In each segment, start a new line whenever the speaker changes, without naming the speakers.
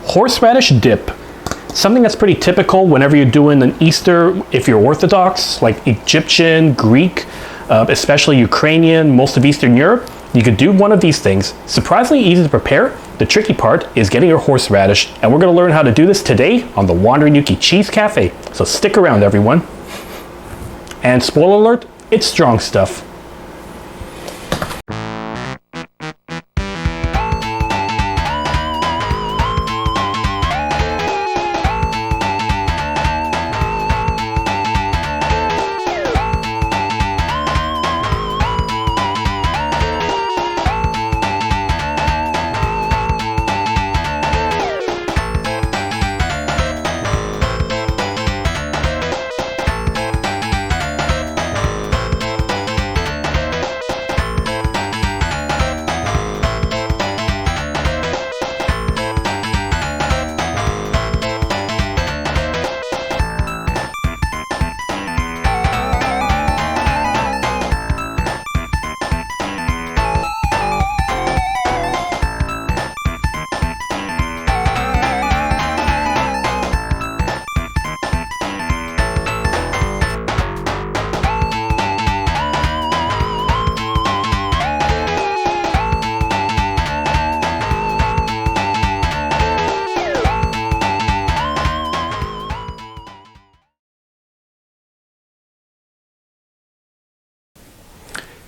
Horseradish dip. Something that's pretty typical whenever you're doing an Easter, if you're Orthodox, like Egyptian, Greek, especially Ukrainian, most of Eastern Europe. You could do one of these things. Surprisingly easy to prepare. The tricky part is getting your horseradish, and we're going to learn how to do this today on the Wandering Yuki Cheese Café. So stick around, everyone. And spoiler alert, it's strong stuff.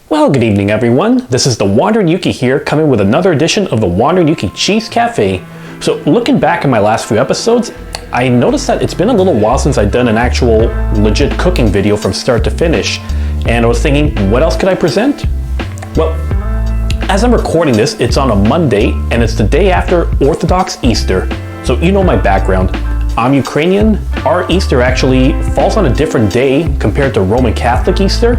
Well, good evening everyone. This is the Wandering Yuki here, coming with another edition of the Wandering Yuki Cheese Café. So looking back at my last few episodes, I noticed that it's been a little while since I've done an actual legit cooking video from start to finish. And I was thinking, what else could I present? Well, as I'm recording this, it's on a Monday and it's the day after Orthodox Easter. So you know my background. I'm Ukrainian. Our Easter actually falls on a different day compared to Roman Catholic Easter.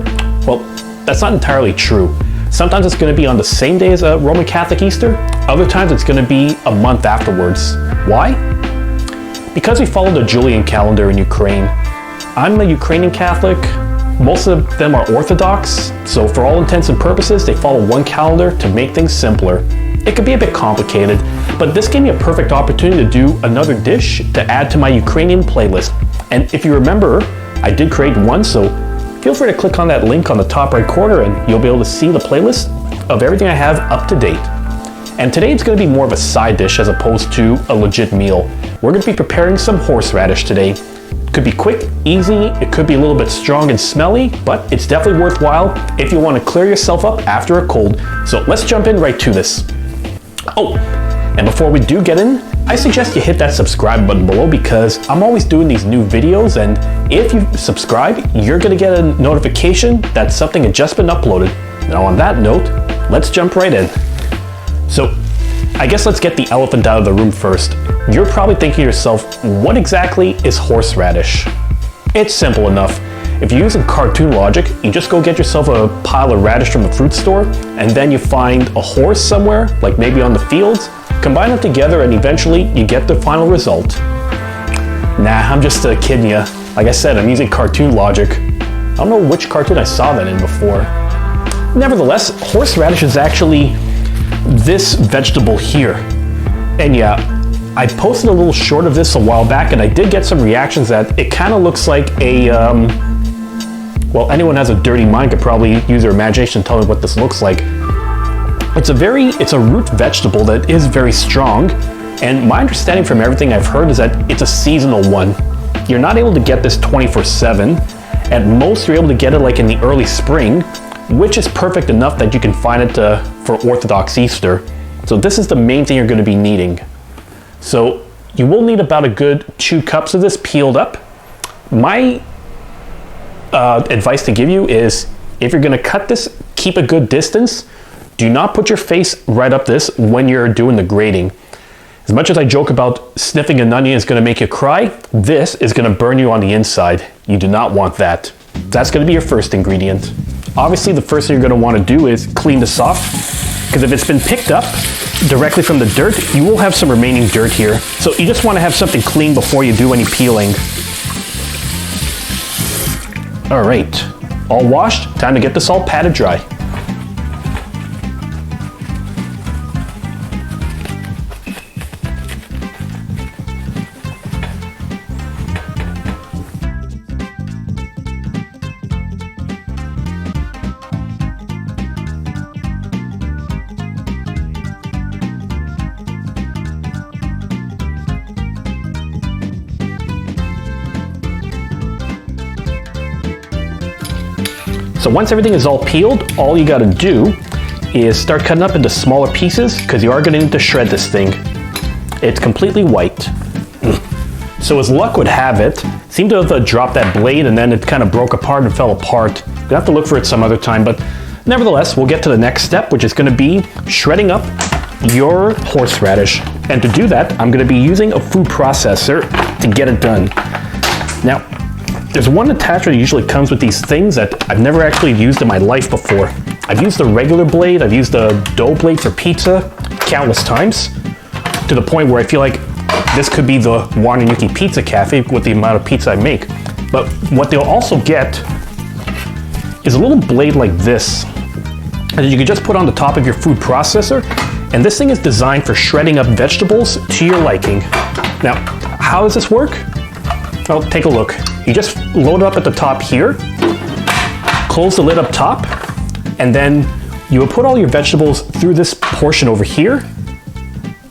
Well, that's not entirely true. Sometimes it's going to be on the same day as a Roman Catholic Easter. Other times it's going to be a month afterwards. Why? Because we follow the Julian calendar in Ukraine. I'm a Ukrainian Catholic. Most of them are Orthodox. So for all intents and purposes, they follow one calendar to make things simpler. It could be a bit complicated, but this gave me a perfect opportunity to do another dish to add to my Ukrainian playlist. And if you remember, I did create one, so feel free to click on that link on the top right corner and you'll be able to see the playlist of everything I have up to date. And today it's going to be more of a side dish as opposed to a legit meal. We're going to be preparing some horseradish today. It could be quick, easy, it could be a little bit strong and smelly, but it's definitely worthwhile if you want to clear yourself up after a cold. So let's jump in right to this. Oh, and before we do get in, I suggest you hit that subscribe button below because I'm always doing these new videos, and if you subscribe, you're going to get a notification that something had just been uploaded. Now on that note, let's jump right in. So I guess let's get the elephant out of the room first. You're probably thinking to yourself, what exactly is horseradish? It's simple enough. If you're using cartoon logic, you just go get yourself a pile of radish from the fruit store, and then you find a horse somewhere, like maybe on the fields, combine them together, and eventually you get the final result. Nah, I'm just kidding ya. Like I said, I'm using cartoon logic. I don't know which cartoon I saw that in before. Nevertheless, horseradish is actually this vegetable here. And yeah, I posted a little short of this a while back, and I did get some reactions that it kind of looks like a, well, anyone who has a dirty mind could probably use their imagination and tell me what this looks like. It's a root vegetable that is very strong, and my understanding from everything I've heard is that it's a seasonal one. You're not able to get this 24/7. At most, you're able to get it like in the early spring, which is perfect enough that you can find it for Orthodox Easter. So this is the main thing you're going to be needing. So you will need about a good 2 cups of this peeled up. My advice to give you is, if you're going to cut this, keep a good distance. Do not put your face right up this when you're doing the grating. As much as I joke about sniffing an onion is going to make you cry, this is going to burn you on the inside. You do not want that. That's going to be your first ingredient. Obviously, the first thing you're going to want to do is clean this off, because if it's been picked up directly from the dirt, you will have some remaining dirt here. So you just want to have something clean before you do any peeling. All right, all washed. Time to get this all patted dry. So once everything is all peeled, all you gotta do is start cutting up into smaller pieces because you are gonna need to shred this thing. It's completely white. So as luck would have it, seemed to have dropped that blade and then it kind of broke apart and fell apart. You'll have to look for it some other time, but nevertheless, we'll get to the next step, which is gonna be shredding up your horseradish. And to do that, I'm gonna be using a food processor to get it done. Now, there's one attachment that usually comes with these things that I've never actually used in my life before. I've used the regular blade, I've used the dough blade for pizza countless times, to the point where I feel like this could be the Water Yuki Pizza Cafe with the amount of pizza I make. But what they'll also get is a little blade like this that you can just put on the top of your food processor. And this thing is designed for shredding up vegetables to your liking. Now, how does this work? Well, take a look. You just load it up at the top here, close the lid up top, and then you will put all your vegetables through this portion over here,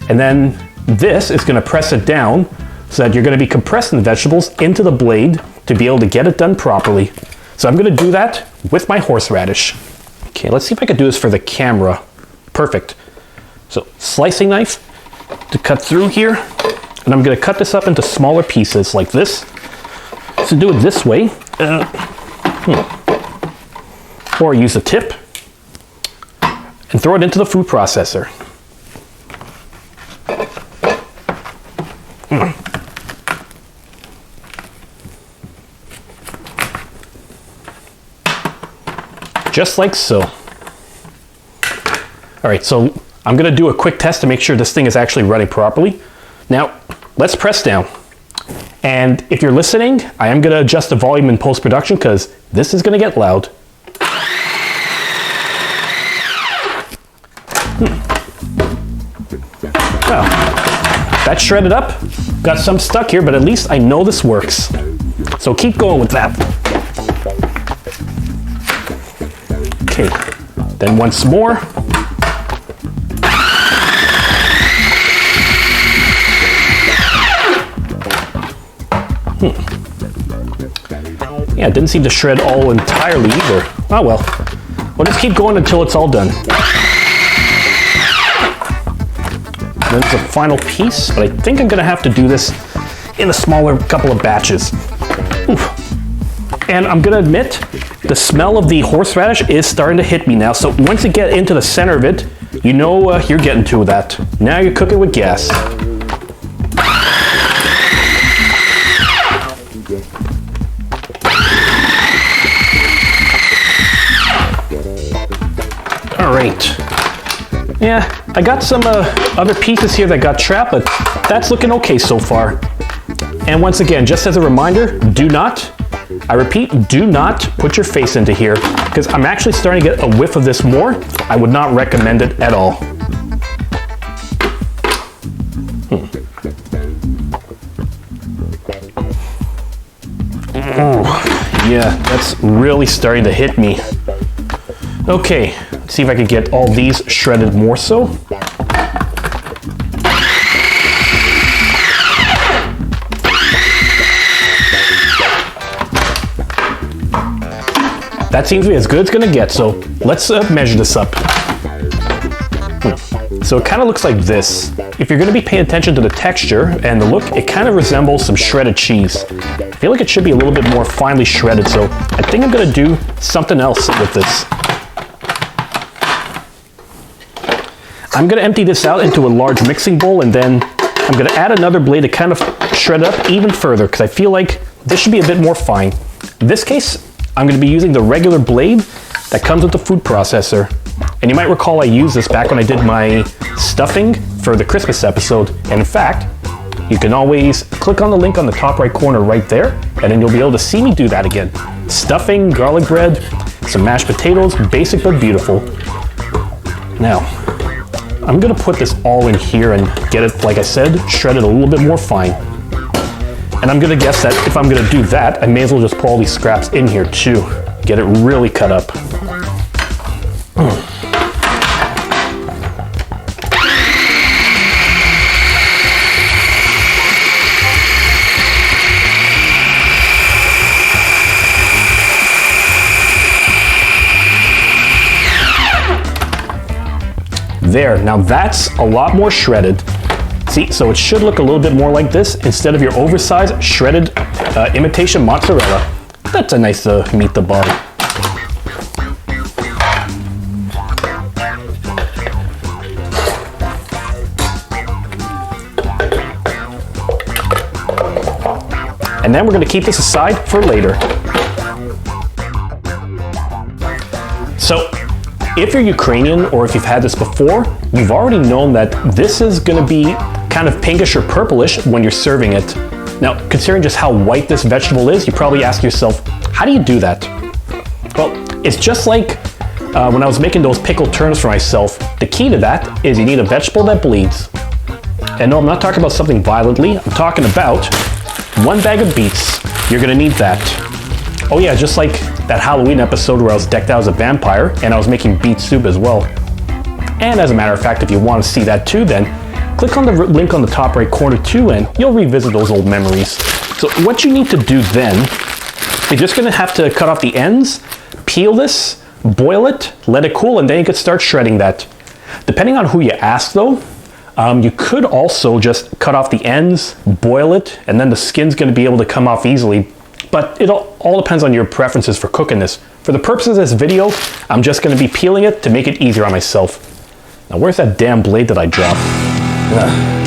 and then this is gonna press it down so that you're gonna be compressing the vegetables into the blade to be able to get it done properly. So I'm gonna do that with my horseradish. Okay, let's see if I can do this for the camera. Perfect. So slicing knife to cut through here, and I'm gonna cut this up into smaller pieces like this. So do it this way, or use a tip and throw it into the food processor. Just like so. All right, so I'm gonna do a quick test to make sure this thing is actually running properly. Now, let's press down. And if you're listening, I am gonna adjust the volume in post-production because this is gonna get loud. Well, that's shredded up. Got some stuck here, but at least I know this works. So keep going with that. Okay, then once more. Yeah, it didn't seem to shred all entirely either. Oh well, we'll just keep going until it's all done. And then the final piece, but I think I'm gonna have to do this in a smaller couple of batches. Oof. And I'm gonna admit, the smell of the horseradish is starting to hit me now. So once you get into the center of it, you know you're getting to that. Now you're cooking with gas. All right. Yeah, I got some other pieces here that got trapped, but that's looking okay so far. And once again, just as a reminder, do not, I repeat, do not put your face into here because I'm actually starting to get a whiff of this more. I would not recommend it at all. Oh, yeah, that's really starting to hit me. Okay, let's see if I can get all these shredded more so. That seems to be as good as it's gonna get, so let's measure this up. So it kind of looks like this. If you're gonna be paying attention to the texture and the look, it kind of resembles some shredded cheese. I feel like it should be a little bit more finely shredded, so I think I'm gonna do something else with this. I'm gonna empty this out into a large mixing bowl, and then I'm gonna add another blade to kind of shred up even further, because I feel like this should be a bit more fine. In this case, I'm gonna be using the regular blade that comes with the food processor. And you might recall I used this back when I did my stuffing for the Christmas episode. And in fact, you can always click on the link on the top right corner right there, and then you'll be able to see me do that again. Stuffing, garlic bread, some mashed potatoes, basic but beautiful. Now, I'm gonna put this all in here and get it, like I said, shredded a little bit more fine. And I'm gonna guess that if I'm gonna do that, I may as well just put all these scraps in here too. Get it really cut up. There, now that's a lot more shredded. See, so it should look a little bit more like this instead of your oversized shredded imitation mozzarella. That's a nice meet the bar. And then we're going to keep this aside for later. So, if you're Ukrainian or if you've had this before, you've already known that this is going to be kind of pinkish or purplish when you're serving it. Now, considering just how white this vegetable is, you probably ask yourself, how do you do that? Well, it's just like when I was making those pickled turnips for myself. The key to that is you need a vegetable that bleeds. And no, I'm not talking about something violently. I'm talking about 1 bag of beets. You're gonna need that. Oh yeah, just like that Halloween episode where I was decked out as a vampire and I was making beet soup as well. And as a matter of fact, if you want to see that too, then click on the link on the top right corner too, and you'll revisit those old memories. So what you need to do then, you're just gonna have to cut off the ends, peel this, boil it, let it cool, and then you can start shredding that. Depending on who you ask though, you could also just cut off the ends, boil it, and then the skin's gonna be able to come off easily. But it all depends on your preferences for cooking this. For the purposes of this video, I'm just gonna be peeling it to make it easier on myself. Now where's that damn blade that I dropped? Ugh.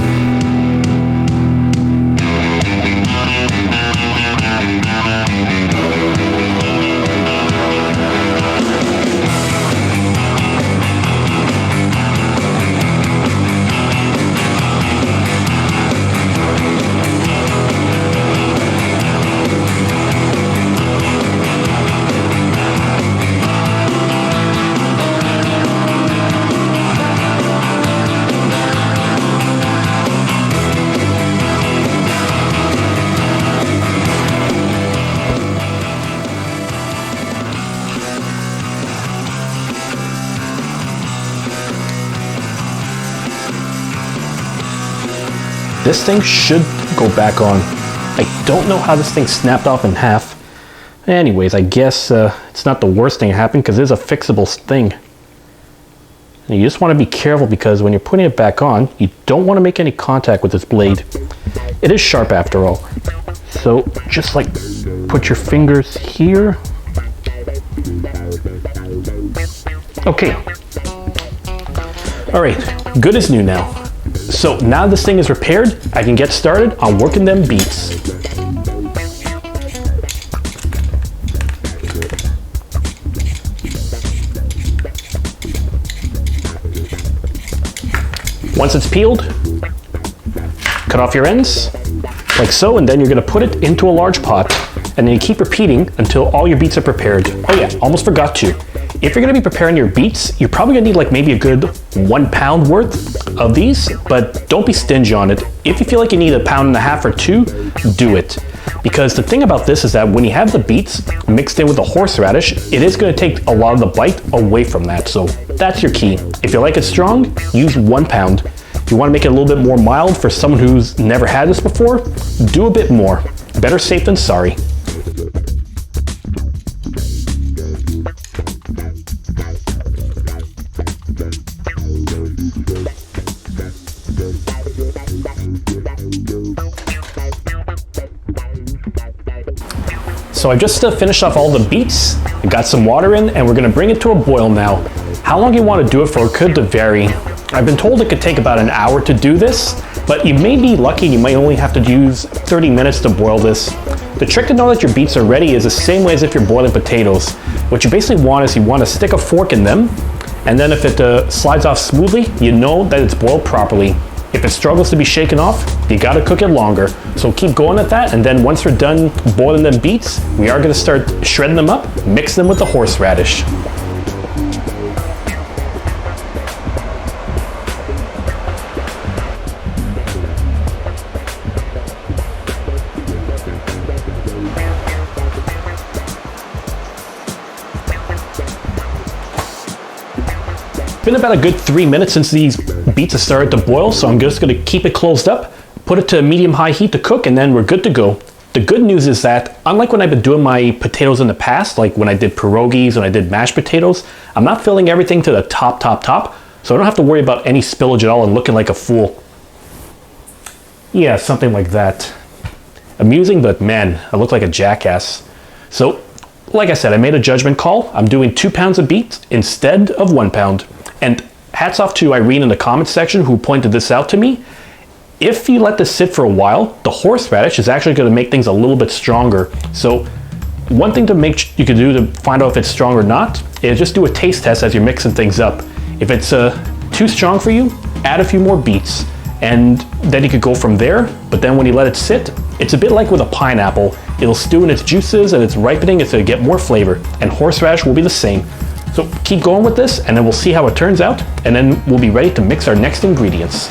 This thing should go back on. I don't know how this thing snapped off in half. Anyways, I guess it's not the worst thing that happened because it is a fixable thing. And you just want to be careful because when you're putting it back on, you don't want to make any contact with this blade. It is sharp after all. So just like put your fingers here. Okay. All right, good as new now. So now this thing is repaired, I can get started on working them beets. Once it's peeled, cut off your ends, like so, and then you're gonna put it into a large pot, and then you keep repeating until all your beets are prepared. Oh yeah, almost forgot to. If you're gonna be preparing your beets, you're probably gonna need like maybe a good 1 pound worth of these, but don't be stingy on it. If you feel like you need 1.5 pounds or 2, do it. Because the thing about this is that when you have the beets mixed in with the horseradish, it is gonna take a lot of the bite away from that. So that's your key. If you like it strong, use 1 pound. If you wanna make it a little bit more mild for someone who's never had this before, do a bit more. Better safe than sorry. So I just finished off all the beets, I got some water in, and we're gonna bring it to a boil now. How long you wanna do it for could vary. I've been told it could take about an hour to do this, but you may be lucky, you might only have to use 30 minutes to boil this. The trick to know that your beets are ready is the same way as if you're boiling potatoes. What you basically want is you wanna stick a fork in them, and then if it slides off smoothly, you know that it's boiled properly. If it struggles to be shaken off, you gotta cook it longer. So keep going at that, and then once we're done boiling them beets, we are gonna start shredding them up, mix them with the horseradish. It's been about a good 3 minutes since these beets have started to boil, so I'm just gonna keep it closed up, put it to medium-high heat to cook, and then we're good to go. The good news is that, unlike when I've been doing my potatoes in the past, like when I did pierogies, when I did mashed potatoes, I'm not filling everything to the top. so I don't have to worry about any spillage at all and looking like a fool. Yeah, something like that. Amusing, but man, I look like a jackass. So, like I said, I made a judgment call. I'm doing 2 pounds of beets instead of 1 pound. And hats off to Irene in the comments section who pointed this out to me. If you let this sit for a while, the horseradish is actually going to make things a little bit stronger. So one thing to you can do to find out if it's strong or not is just do a taste test as you're mixing things up. If it's too strong for you, add a few more beets, and then you could go from there. But then when you let it sit, it's a bit like with a pineapple. It'll stew in its juices and it's ripening, it's going to get more flavor, and horseradish will be the same. So keep going with this, and then we'll see how it turns out, and then we'll be ready to mix our next ingredients.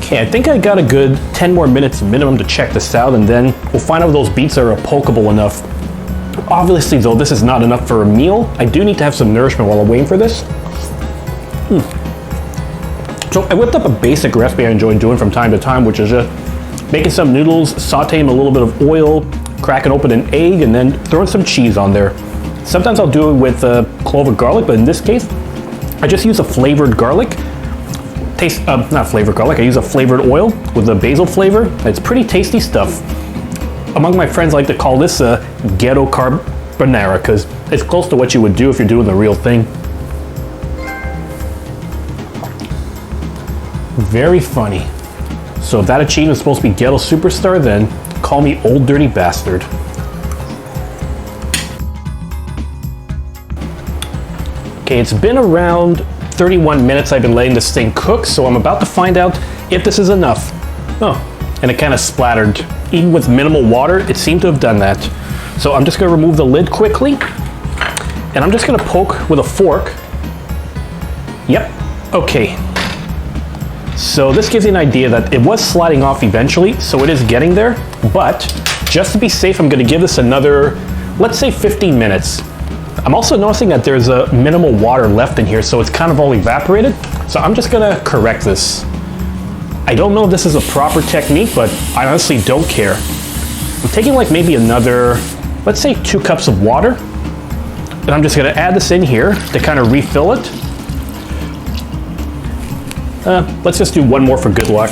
Okay, I think I got a good 10 more minutes minimum to check this out, and then we'll find out if those beets are pokeable enough. Obviously though, this is not enough for a meal. I do need to have some nourishment while I'm waiting for this. So I whipped up a basic recipe I enjoy doing from time to time, which is just making some noodles, sauteing a little bit of oil, cracking open an egg, and then throwing some cheese on there. Sometimes I'll do it with clove of garlic, but in this case, I just use a flavored garlic. Not flavored garlic, I use a flavored oil with a basil flavor. It's pretty tasty stuff. Among my friends, I like to call this a ghetto carbonara because it's close to what you would do if you're doing the real thing. Very funny. So if that achievement is supposed to be ghetto superstar, then call me old dirty bastard. Okay, it's been around 31 minutes I've been letting this thing cook, so I'm about to find out if this is enough. Oh, and it kind of splattered. Even with minimal water, it seemed to have done that. So I'm just gonna remove the lid quickly, and I'm just gonna poke with a fork. Yep, okay. So this gives you an idea that it was sliding off eventually, so it is getting there, but just to be safe, I'm gonna give this another, let's say 15 minutes. I'm also noticing that there's a minimal water left in here, so it's kind of all evaporated. So I'm just gonna correct this. I don't know if this is a proper technique, but I honestly don't care. I'm taking like maybe another, let's say 2 cups of water, and I'm just gonna add this in here to kind of refill it. Let's just do 1 more for good luck.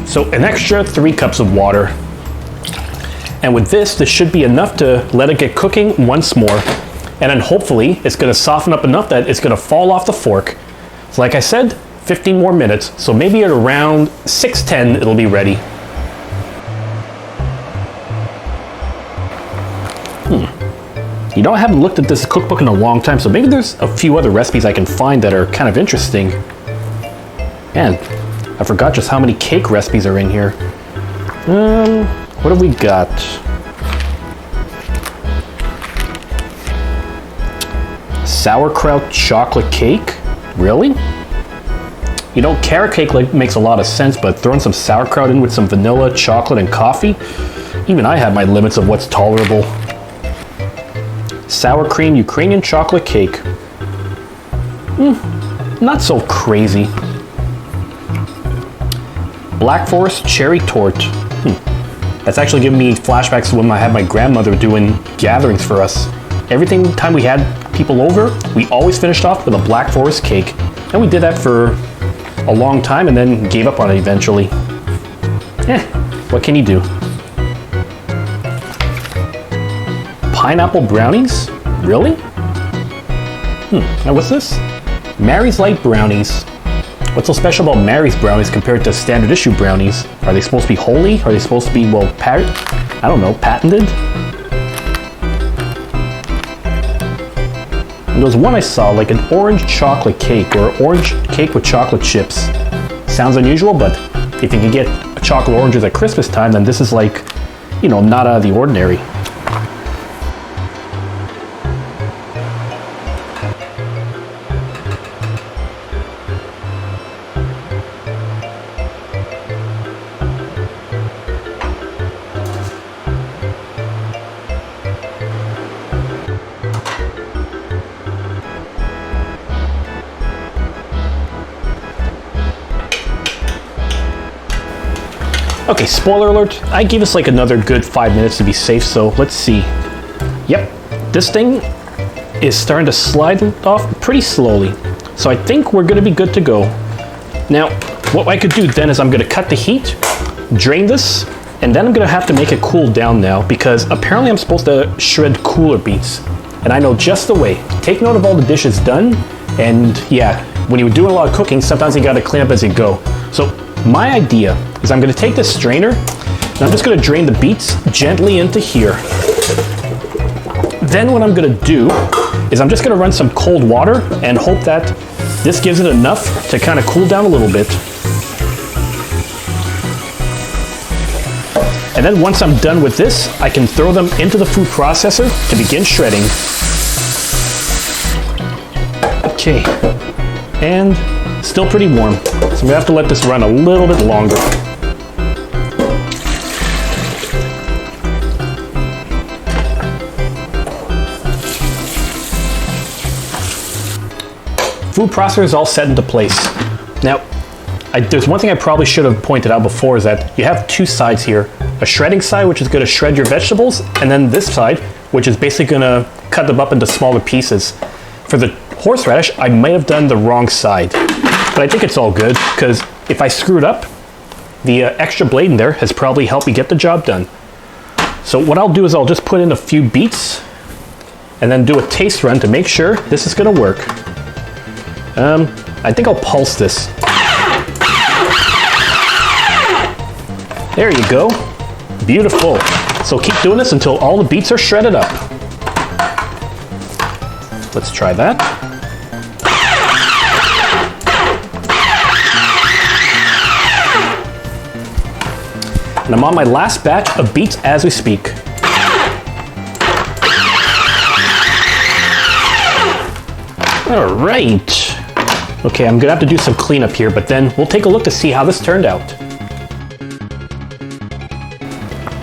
So an extra 3 cups of water. And with this should be enough to let it get cooking once more. And then hopefully it's gonna soften up enough that it's gonna fall off the fork. So like I said, 15 more minutes. So maybe at around 6:10, it'll be ready. You know, I haven't looked at this cookbook in a long time, so maybe there's a few other recipes I can find that are kind of interesting. Man, I forgot just how many cake recipes are in here. What have we got? Sauerkraut chocolate cake? Really? You know, carrot cake makes a lot of sense, but throwing some sauerkraut in with some vanilla, chocolate, and coffee? Even I have my limits of what's tolerable. Sour cream Ukrainian chocolate cake. Not so crazy. Black Forest cherry tort. That's actually giving me flashbacks to when I had my grandmother doing gatherings for us. Every time we had people over, we always finished off with a Black Forest cake. And we did that for a long time and then gave up on it eventually. What can you do? Pineapple brownies? Really? Now what's this? Mary's Light brownies. What's so special about Mary's brownies compared to standard issue brownies? Are they supposed to be holy? Are they supposed to be, well, I don't know, patented? And there was one I saw, like an orange chocolate cake or orange cake with chocolate chips. Sounds unusual, but if you can get chocolate oranges at Christmas time, then this is like, you know, not out of the ordinary. Okay, spoiler alert, I gave us like another good 5 minutes to be safe, so let's see. Yep, this thing is starting to slide off pretty slowly. So I think we're gonna be good to go. Now, what I could do then is I'm gonna cut the heat, drain this, and then I'm gonna have to make it cool down now because apparently I'm supposed to shred cooler beets. And I know just the way. Take note of all the dishes done, and yeah, when you're doing a lot of cooking, sometimes you gotta clean up as you go. So my idea is I'm gonna take this strainer, and I'm just gonna drain the beets gently into here. Then what I'm gonna do is I'm just gonna run some cold water and hope that this gives it enough to kind of cool down a little bit. And then once I'm done with this, I can throw them into the food processor to begin shredding. Okay, and still pretty warm, so I'm gonna have to let this run a little bit longer. Food processor is all set into place. Now, there's one thing I probably should have pointed out before is that you have two sides here. A shredding side, which is going to shred your vegetables, and then this side, which is basically going to cut them up into smaller pieces. For the horseradish, I might have done the wrong side, but I think it's all good, because if I screwed up, the extra blade in there has probably helped me get the job done. So what I'll do is I'll just put in a few beets, and then do a taste run to make sure this is going to work. I think I'll pulse this. There you go. Beautiful. So keep doing this until all the beets are shredded up. Let's try that. And I'm on my last batch of beets as we speak. All right. Okay, I'm gonna have to do some cleanup here, but then we'll take a look to see how this turned out.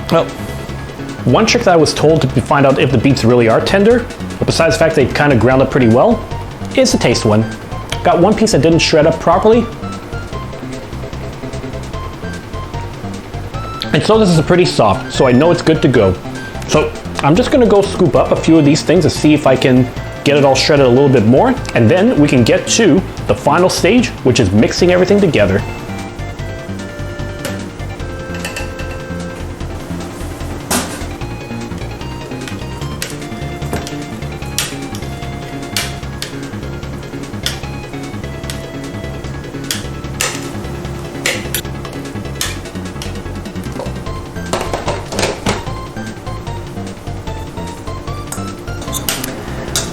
Well, one trick that I was told to find out if the beets really are tender, but besides the fact they kind of ground up pretty well, is the taste one. Got one piece that didn't shred up properly. And so this is pretty soft, so I know it's good to go. So I'm just gonna go scoop up a few of these things to see if I can get it all shredded a little bit more, and then we can get to the final stage, which is mixing everything together.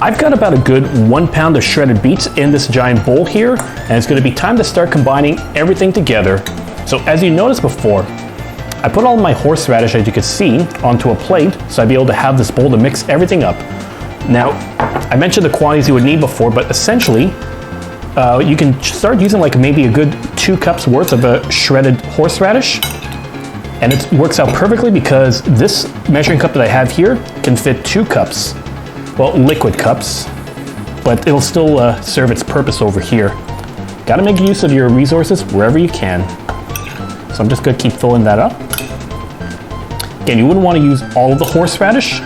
I've got about a good 1 pound of shredded beets in this giant bowl here, and it's going to be time to start combining everything together. So as you noticed before, I put all my horseradish, as you can see, onto a plate, so I'd be able to have this bowl to mix everything up. Now, I mentioned the quantities you would need before, but essentially, you can start using like maybe a good 2 cups worth of a shredded horseradish, and it works out perfectly because this measuring cup that I have here can fit 2 cups. Well, liquid cups, but it'll still serve its purpose over here. Gotta make use of your resources wherever you can. So I'm just gonna keep filling that up. Again, you wouldn't want to use all of the horseradish,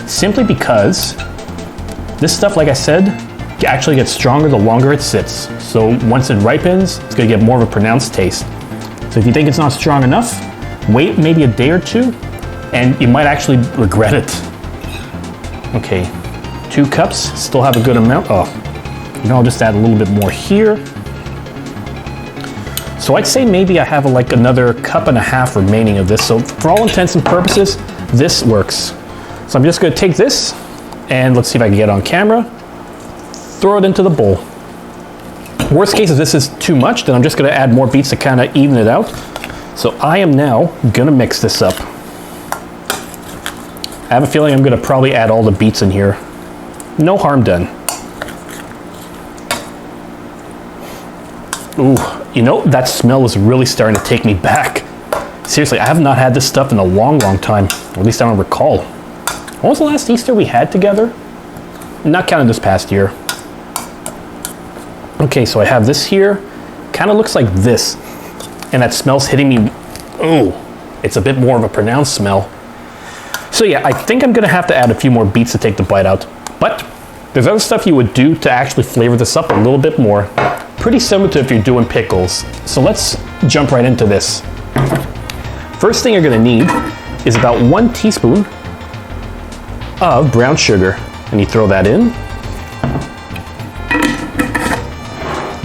simply because this stuff, like I said, actually gets stronger the longer it sits. So once it ripens, it's gonna get more of a pronounced taste. So if you think it's not strong enough, wait maybe a day or two, and you might actually regret it. Okay. 2 cups, still have a good amount. Oh, you know, I'll just add a little bit more here. So I'd say maybe I have like another 1.5 cups remaining of this. So for all intents and purposes, this works. So I'm just gonna take this and let's see if I can get it on camera. Throw it into the bowl. Worst case, if this is too much, then I'm just gonna add more beets to kind of even it out. So I am now gonna mix this up. I have a feeling I'm gonna probably add all the beets in here. No harm done. Ooh, you know, that smell is really starting to take me back. Seriously, I have not had this stuff in a long, long time. At least I don't recall. When was the last Easter we had together? Not counting this past year. Okay, so I have this here. Kind of looks like this. And that smell's hitting me. Oh, it's a bit more of a pronounced smell. So yeah, I think I'm gonna have to add a few more beets to take the bite out. But there's other stuff you would do to actually flavor this up a little bit more. Pretty similar to if you're doing pickles. So let's jump right into this. First thing you're gonna need is about 1 teaspoon of brown sugar. And you throw that in.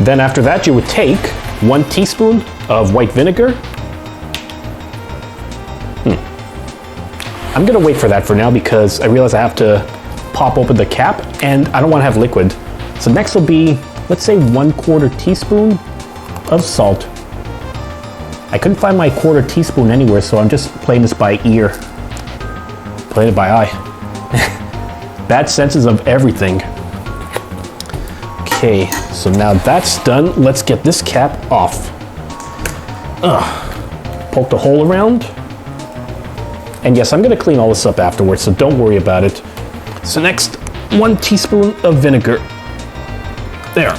Then after that, you would take 1 teaspoon of white vinegar. I'm gonna wait for that for now because I realize I have to pop open the cap and I don't wanna have liquid. So next will be, let's say 1/4 teaspoon of salt. I couldn't find my 1/4 teaspoon anywhere, so I'm just playing this by ear. Playing it by eye. Bad senses of everything. Okay, so now that's done. Let's get this cap off. Poke the hole around. And yes, I'm gonna clean all this up afterwards, so don't worry about it. So next, 1 teaspoon of vinegar. There.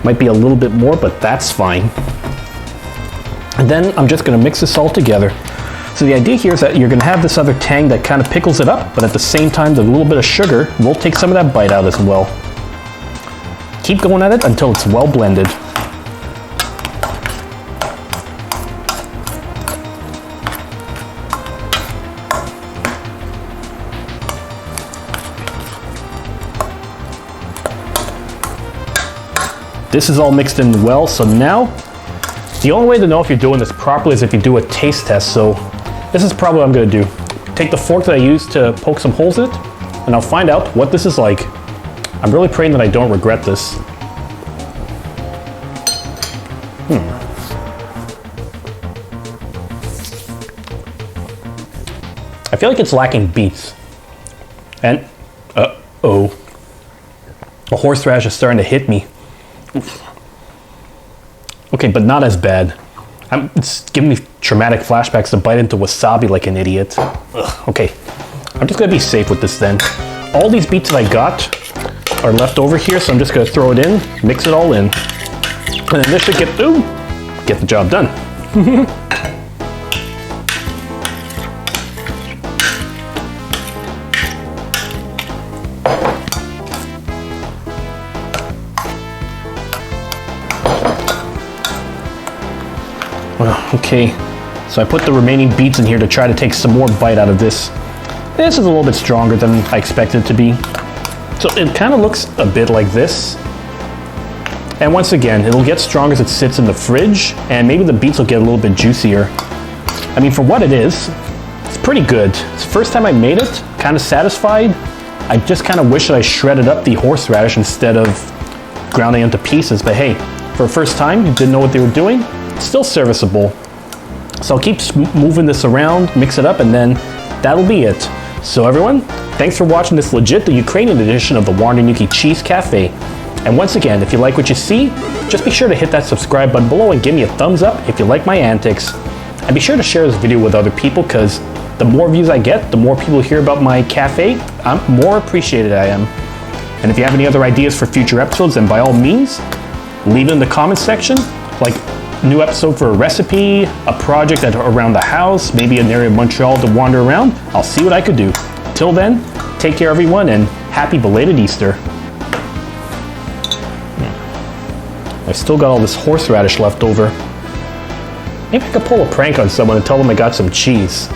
Might be a little bit more, but that's fine. And then I'm just gonna mix this all together. So the idea here is that you're gonna have this other tang that kind of pickles it up, but at the same time, the little bit of sugar will take some of that bite out as well. Keep going at it until it's well blended. This is all mixed in well, so now the only way to know if you're doing this properly is if you do a taste test. So this is probably what I'm gonna do. Take the fork that I used to poke some holes in it, and I'll find out what this is like. I'm really praying that I don't regret this. I feel like it's lacking beets. And, uh-oh. A horseradish is starting to hit me. Oof. Okay, but not as bad. It's giving me traumatic flashbacks to bite into wasabi like an idiot. Ugh, okay, I'm just gonna be safe with this then. All these beets that I got are left over here, so I'm just gonna throw it in, mix it all in. And then this should get the job done. Okay, so I put the remaining beets in here to try to take some more bite out of this. This is a little bit stronger than I expected it to be. So it kind of looks a bit like this. And once again, it'll get stronger as it sits in the fridge, and maybe the beets will get a little bit juicier. I mean, for what it is, it's pretty good. It's the first time I made it, kind of satisfied. I just kind of wish that I shredded up the horseradish instead of grounding it into pieces, but hey, for a first time, you didn't know what they were doing, still serviceable. So I'll keep moving this around, mix it up, and then that'll be it. So everyone, thanks for watching this the Ukrainian edition of the Warner Cheese Café. And once again, if you like what you see, just be sure to hit that subscribe button below and give me a thumbs up if you like my antics. And be sure to share this video with other people, because the more views I get, the more people hear about my cafe, the more appreciated I am. And if you have any other ideas for future episodes, then by all means, leave it in the comments section, like new episode for a recipe, a project around the house, maybe an area of Montreal to wander around. I'll see what I could do. Till then, take care everyone, and happy belated Easter. I still got all this horseradish left over. Maybe I could pull a prank on someone and tell them I got some cheese.